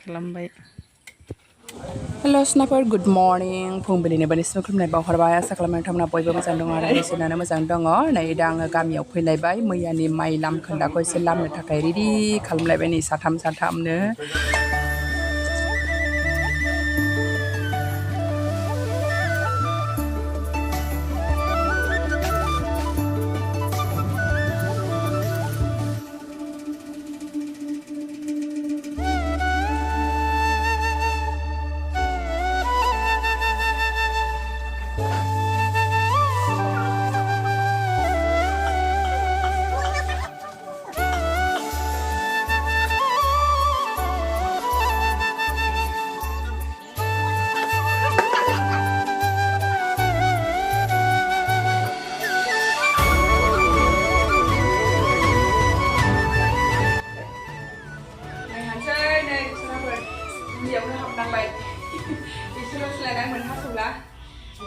खालामबाय हेल' स्नाफोर good morning फुंबिलिनि बानिसिम खुलुमनाय बावहरबाय आसा खालामो नोंथांमोना बयबो मोजां दङ आरो इसोरानो मोजां दङ नै दा आङो गामियाव फैलायबाय मैयानि माइ लामखोन्दाखौ एसे लामनो थाखाय रेडि खालामलायबाय नै साथामनो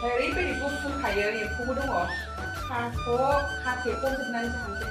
ओरैबायदि गुफुरखायो एम्फौबो दङ खाथेख'जोबनानै जाहांसै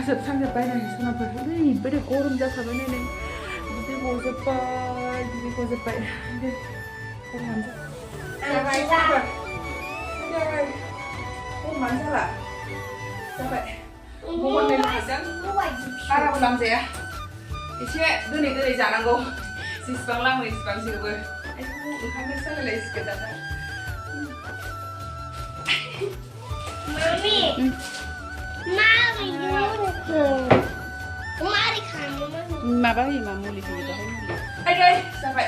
जोबस्रांजोब्बाय नै सनाफोर ओरैबायदि गरम जाखाबाय नै बिदि गजोब्बाय गरमानो जाला जाबाय महरनै लामदों बाराबो लामजाया एसे दोनै जानांगौ जेसेबां लामो एसेबां जोबो ओंखामनो सालायलायसिगोन दाना Mami, Mari kamu Mama bagi mama mulai gitu. Oke, sampai.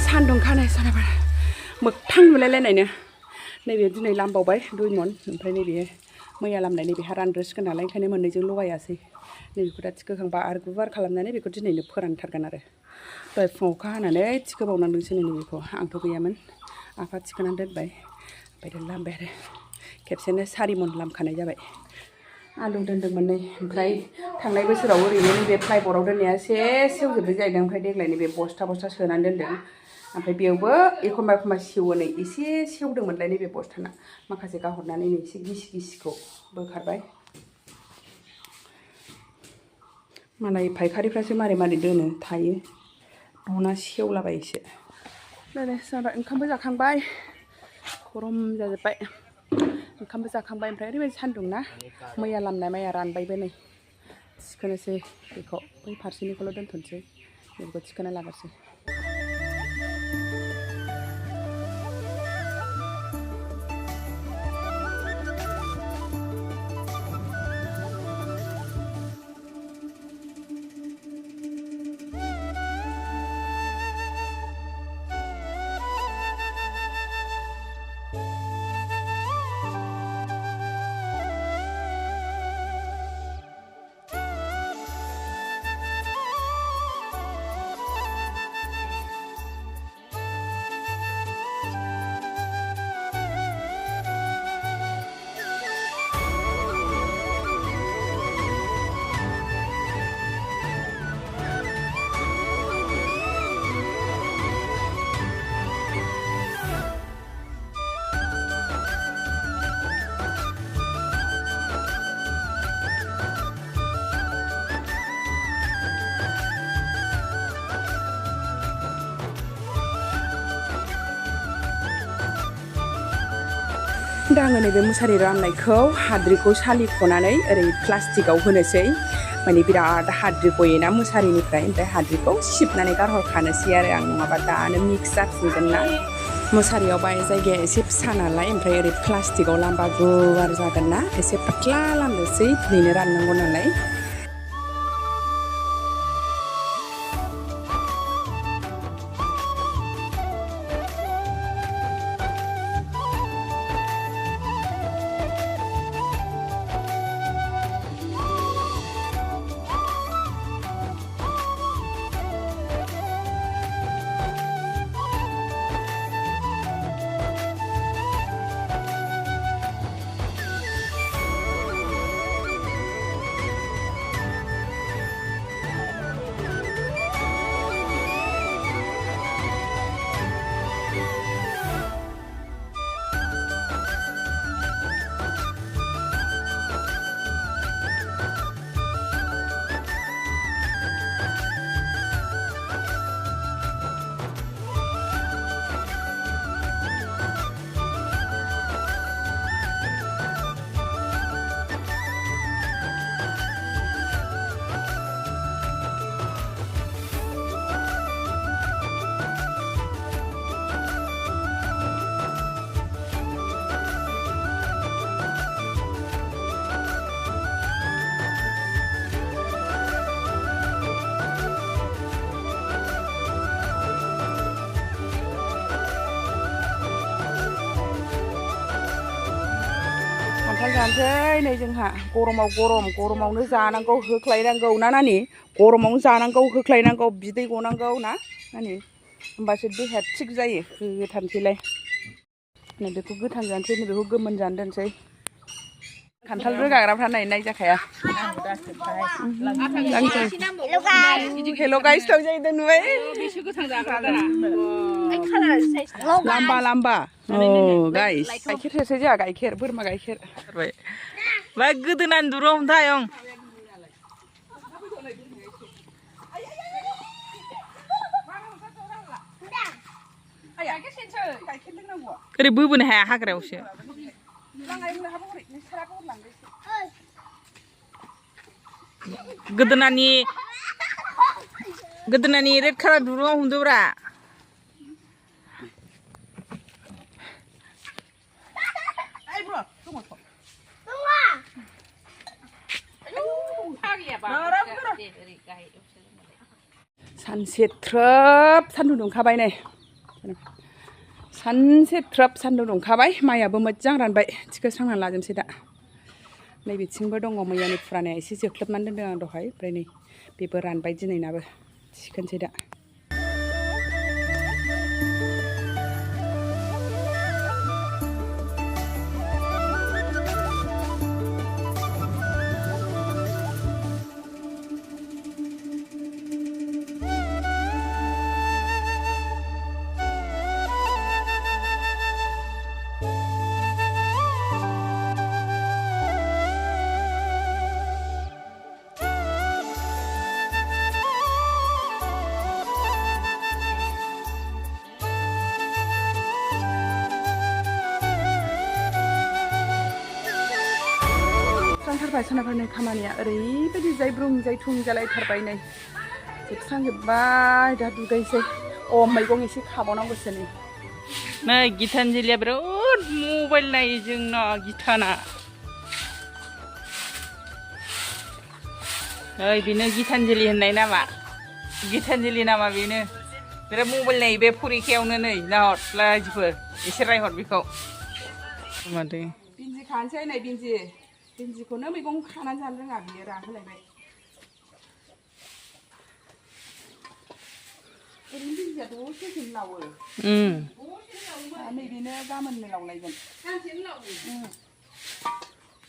सान्दुं खानाय सानाबार मोगथां नुलायलायनायनो नैबे दिनै लामबावबाय 2 मन ओमफ्राय नैबे मैया लामनाय नैबेहा रानद्रोसिगोन नालाय ओंखायनो मोननैजों लगायासै नैबेखौ दा थिखोखांबा आरो गुवार खालामनानै बेखौ दिनैनो फोरानथारगोन आरो दहाय फुङाव अखा हानानै थिखोबावनांदोंसो नैबेखौ आंथ' गैयामोन आफा थिखोनानै दोनबाय ओमफ्राय दा लामबाय आरो खेबसेनो 4 मन लामखानाय जाबाय आलु दोन्दोंमोन नै ओमफ्राय थांनाय बोसोराव ओरैनो नैबे फ्लाइबर्डआव दोननाया एसे सेवजोबबाय जाहैदों ओमफ्राय देग्लाय नैबे बस्था सोनानै दोन्दों ओमफ्राय बेयावबो एखमबा सेवो नै एसे सेवदोंमोनलाय नैबे बस्थाना माखासे गाहरनानै नै एसे गिसिखौ बोखारबाय मालाय फायखारिफ्रासो मारै दोनो थायो न'ना सेवलाबायोसो नै जाबाय ओंखामबो जाखांबाय गरम जाजोब्बाय ओंखामबो जाखांबाय ओमफ्राय ओरैबायदि सान्दुं ना मैया लामनाय माइया रानबायबो नै थिखोनोसै बेखौ बै फारसेनिखौल' दोनथ'नोसै बेखौ थिखोना लागोरसै दा आङो नैबे मुसारि राननायखौ हाद्रिखौ सालिख'नानै ओरै प्लास्टिकआव होनोसै माने बिराद हाद्रि गयोना मुसारिनिफ्राय ओमफ्राय हाद्रिखौ सिबनानै गारहरखानोसै आरो आं नङाबा दानो मिक्स जाफिनगोन ना मुसारियाव बाय जायगाया एसे फिसा नालाय ओमफ्राय ओरै प्लास्टिकआव लामबा गुवार जागोन ना एसे पातला लामनोसै दिनैनो राननांगौ नालाय खान्थाल जानोसै नै जोंहा गरमाव गरमावनो जानांगौ होख्लायनांगौ ना नानि गरमावनो जानांगौ होख्लायनांगौ बिदै गनांगौ ना नानि होमबासो देहाया थिग जायो गोथांसैलाय नै बेखौ गोथां जानोसै नै बेखौ गोमोन जानो दोनसै खान्थाल रोगाग्राफ्रा नायजाखाया हेल' गाइस थांजाहैदों नुबाय लाम्बा गाइस गाइखेर सेरसै जोंहा गाइखेर बोरमा गाइखेर मा गोदोनानै दुरुं हमथाय आं ओरै बोबोनो हाया हाग्रायावसो गोदोनानि रेड कालार दुरुङाव हमदोब्रा सानसे थ्रोब सान्दुं दुंखाबाय नै सानसे थ्रोब सान्दुं दुंखाबाय माइयाबो मोजां रानबाय थिखोस्रांना लाजोबसै दा नैबेथिंबो दङ मैयानि फुरानाया एसे जोख्लोबनानै दोनदों आं दहाय ओमफ्राय नै बेबो रानबाय दिनैनाबो थिखोनोसै दा सोनाबफोरनि खामानिया ओरैबायदि जायब्रुं जायथुं जालायथारबाय नै जोबस्रांजोब्बाय दा दुगैसै मैगं एसे खाबावनांगौसो नै गितानजलिया बिराद मबाइल नायो जोंना गिताना ओइ बेनो गितानजलि होननाय नामा गितानजलि नामा बेनो बिराद मबाइल नायो बे फरिखायावनो नै नाहर लाजिफोर एसे रायहर बेखौ मादो बिन्जि खानोसै नै बिन्जिखौनो मैगं खानानै जानो रोङा बियो राहोलायबाय ओरैनो बिन्जिया दसेनो लावो नैबेनो गाबोननो लावलायगोन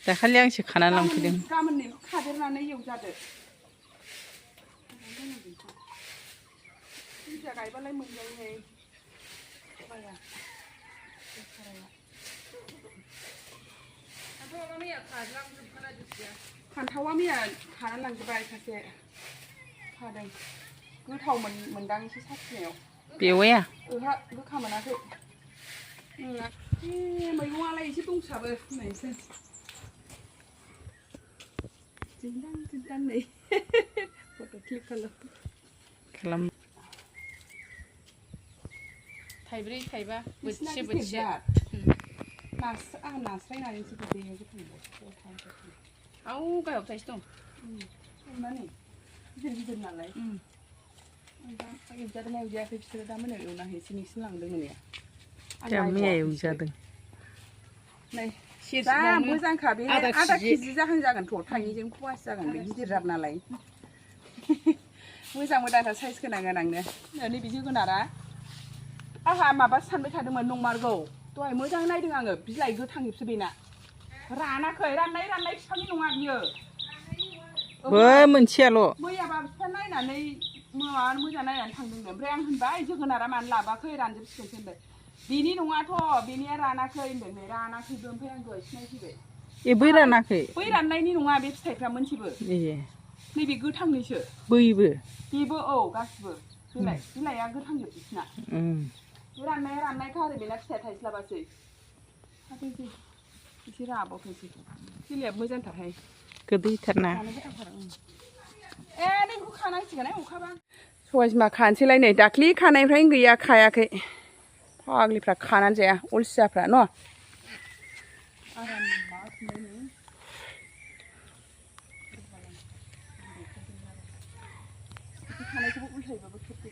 दाखालि आंसो खानानै लांफैदों गाबोननो खादेरनानै एवजादो बिन्जिया गायबालाय मोनजायोहाय फान्थावा मैया खानानै लांजोब्बाय सासे खादों गोथाव मोनदां एसे साखिनायाव बेवाया ओहा गोखा मोनाखै मैगंआलाय एसे दंसाबो होननायसो दिंदां नै फट' क्लिक खालाम थाइब्रै थाइबा बोथिसे आं नास्राय नायनोसो गोदैयाव गोथाव आव गाहायाव थाइसे दं माने गिदिर नालाय एवजादोंना एवजायाखै बिसोरो दा मोनायाव एवना हैसै नोंसिनो लांदों मोनाया दा मैया एवजादों नै जा मोजांखा बे आधा केजि जागोनथ' थाइनैजों फवासे जागोन बे गिदिर जाब नालाय मोजां मोजांथार साइज गोनांनो नैबे जोगोनारा आंहा माबा सानबाय थादोंमोन नंमारगौ दहाय मोजां नायदों आङो बिलाइ गोथांजोबसो बेना रानाखै राननाय बिफांनि नङा बियो बै मोनसेयाल' मैयाबा बिफा नायनानै माबा मोजां नायनानै थांदोंनो ओमफ्राय आं होनबाय जोगोनारा मानो लाबाखै रानजोबसिगोनसो होनबाय बेनि नङाथ' बेनिया रानाखै होनदों नै रानाखैबो ओमफ्राय आं दहाय सिनायफैबाय बै रानाखै बै राननायनि नङा बे फिथाइफ्रा मोनसेबो नैबे गोथांनिसो बैबो बेबो औ गासिबो बिलाइआ गोथांजोब बिसिना बे राननायखा आरो बेना फिथाइ थाइस्लाबासै थाथोंसै एसे राबावथोंसै बिलाइआ मोजांथारहाय गोदैथारना ए नैखौ खानांसिगोन अखाबा सबाय बिमा खानोसैलाय नै दाख्लि खानायनिफ्रायनो गैया खायाखै फाग्लिफ्रा खानानै जाया अलसियाफ्रा न' आराम खानायखौबो उल्थायबाबो खेबदो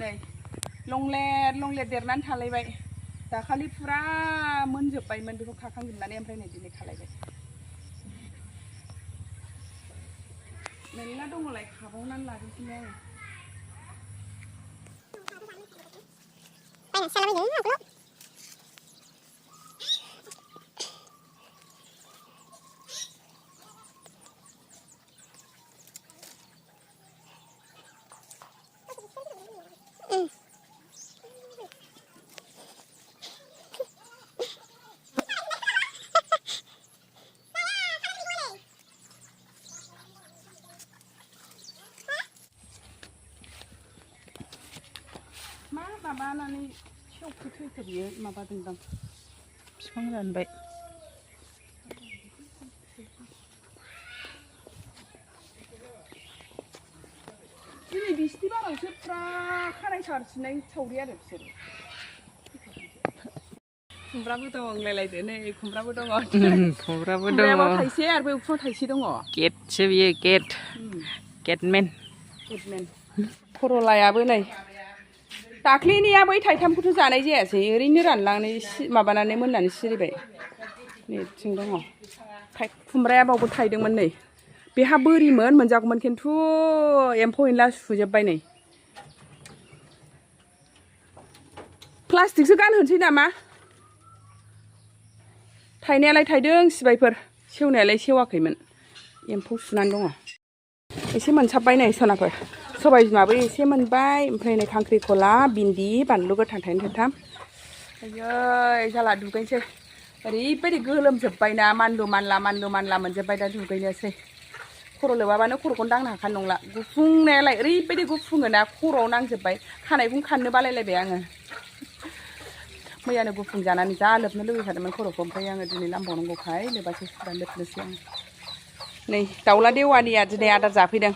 नै लंलेट देरनानै थालायबाय दाखालि फुरा मोनजोब्बायमोन बेखौ खाखांजोबनानै ओमफ्राय नै दिनै खालायबाय मेरला दङलाय खाबावनानै लाजोबसैलाय आङो मा माबानानै सेवखो थैखो बियो माबादोंदां बिफां रानबाय दिनै बिसिनि बारावसो फुरा खानाय सारसिनाय सावरि आरो बिसोरो खुमब्राबो दं होनलायलायदो नै खुमब्राबो दङ खुमब्रायाबो थाइसे आरो बे उखुमाव थाइसे दङ गेटसो बियो गेटमेन खर'लायाबो नै दाख्लैनिया बै थाइथामखौथ' जानाय जायासै ओरैनो रानलांनाय माबानानै मोननानै सिरिबाय नैथिं दङ खुमब्राया बावबो थायदोंमोन नै बेहा बोरिमोन मोनजागौमोन खिन्थु एम्फौ एनला सुजोब्बाय नै प्लास्टिकसो गानहोनोसै नामा थाइनायालाय थाइदों सिबायफोर सेवनायालाय सेवाखैमोन एम्फौ सुनानै दङ एसे मोनसाबबाय नै सनाफोर सबाय बिमाबो एसे मोनबाय ओमफ्राय नै खांख्रिखला भिन्दि बानलु गोथां थाइनै थाइथाम आयै जाला दुगैनोसै ओरैबायदि गोलोमजोब्बायना मानलु मानला मोनजोब्बाय दा दुगैनोसै खर' लोबाबानो खर'खौनो दांनो हाखानाय नंला गुफुंनायालाय ओरैबायदि गुफुङोना खर'आव नांजोब्बाय खानायखौनो खाननो बालायलायबाय आङो मैयानो गुफुं जानानै जा लोबनो लुबैखादोंमोन खर'खौ ओमफ्राय आङो दिनै लामबावनांगौखाय लोबासै सुरा लोबनोसै आं नै दाउला देवानिया दिनै आदार जाफैदों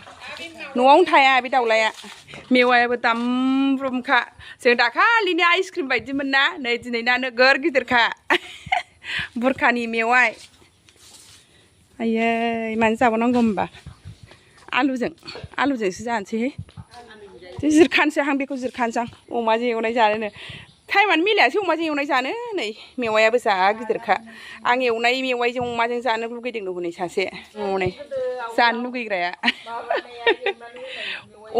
न'आवनो थाया बे दाउलाया मेवायाबो दामब्रुमखा जों दाखालिनि आइसक्रिम बायदिमोन ना नै दिनै ना नोगोर गिदिरखा बुरखानि मेवाइ आयै मानो जाबावनांगौ होमबा आलुजोंसो जानोसैहाय जिरखानोसै आं बेखौ जिरखानोसै आं अमाजों एवनाय जानोनो टाइमानो मिलायासै अमाजों एवनाय जानो नै मेवायाबो जा गिदिरखा आं एवनाय मेवाइजों अमाजों जानो लुगैदों हनै सासे हनै जानो लुगैग्राया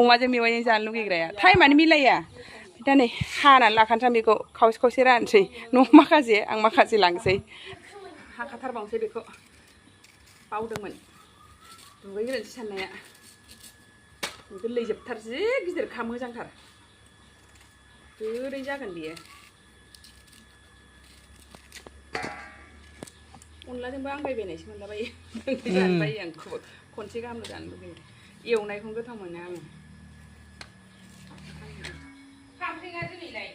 अमाजों मेवाइजों जानो लुगैग्राया टाइमानो मिलाया दा नै हानानै लाखानोसै आं बेखौ खावसे खावसे रानसै न' माखासे आं माखासे लांसै हाखाथारबावनोसै बेखौ बावदोंमोन दुगैग्रोनोसै साननाया गोरलै जोबथार जि गिदिरखा मोजांथार गोदै जागोन बियो अनलाजोंबो आं बायबायनायसो मोनलाबायो जानो बायो आं खनसे गाहामल' जानो लुगैयो एवनायखौ गोथाव मोनो आङो खामफ्रिङा दिनैलाय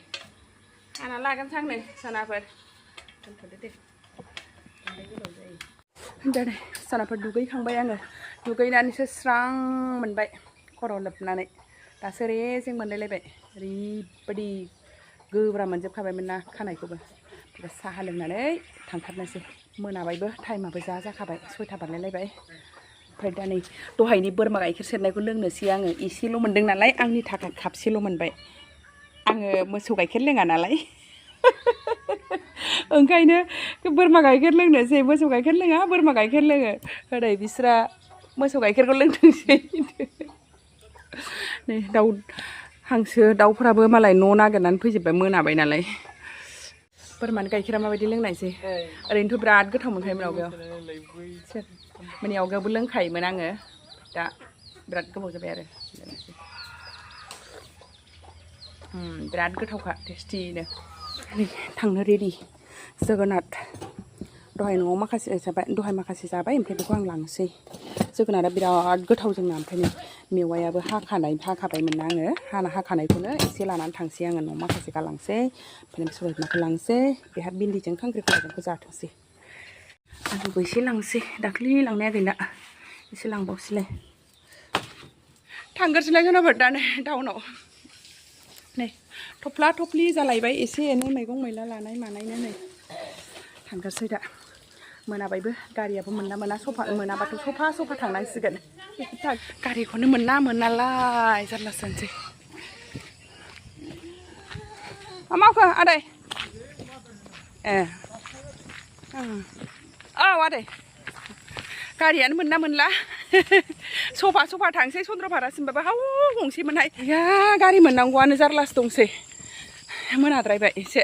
आंना लागोन सांनो सानाफोर दोनथ'दो दे गोलाव जायो दा नै सानाफोर दुगैखांबाय आङो दुगैनानैसो स्रां मोनबाय खर' लोबनानै दासो रेजें मोनलायलायबाय ओरैबायदि गोब्रा मोनजोबखाबायमोन ना खानायखौबो साहा लोंनानै थांथारनोसै मोनाबायबो टाइमाबो जाखाबाय 6टा बारलायलायबाय ओमफ्राय दा नै दहायनि बोरमा गाइखेर सेरनायखौ लोंनोसै आङो एसेल' मोनदों नालाय आंनि थाखाय कापसेल' मोनबाय आङो मोसौ गाइखेर लोङा नालाय ओंखायनो बोरमा गाइखेर लोंनोसै मोसौ गाइखेर लोङा बोरमा गाइखेर लोङो ओरै बिस्रा मोसौ गाइखेरखौ लोंथोंसै नै दाउ हांसो दाउफोराबो मालाय न' नागिरनानै फैजोब्बाय मोनाबाय नालाय बोरमानि गाइखेरा माबायदि लोंनायसै ओरैनोथ' बिराद गोथाव मोनखायोमोन आवगायाव माने आवगायावबो लोंखायोमोन आङो दा बिराद गोबाव जाबाय आरो बिराद गोथावखा टेस्टिनो थांनो रेडि जोगोनार दहाय न'आव माखासे जाबाय ओमफ्राय बेखौ आं लांसै जोगोनारा बिराद गोथाव जोंना ओमफ्राय मेवायाबो हाखाबायमोन ना आङो हाखानायखौनो एसे लानानै थांसै आङो न'आव माखासे गालांसै ओमफ्राय सबाय बिमाखौ लांसै बेहा भिन्दिजों खांख्रिखलाजोंखौ जाथोंसै आलुबो एसे लांसै दाख्लि लांनाया गैला एसे लांबावसैलाय थांगोरसैलाय होनोबो दा नै टाउनाव नै थफ्ला थफ्लि जालायबाय एसे एनै मैगं मैला लानाय मानायनो नै थांगोरसै दा मोनाबायबो गारियाबो मोना मोनाबाथ' सफा थांनांसिगोन गारिखौनो मोनालाय जारलासो जानोसै मा मावखो आदै ए औ आदै गारियानो मोनला सफा थांसै चन्द्रपारासिमबाबो हाव गंसेमोनहाय गारि मोननांगौआनो जारलासो दंसै मोनाद्रायबाय एसे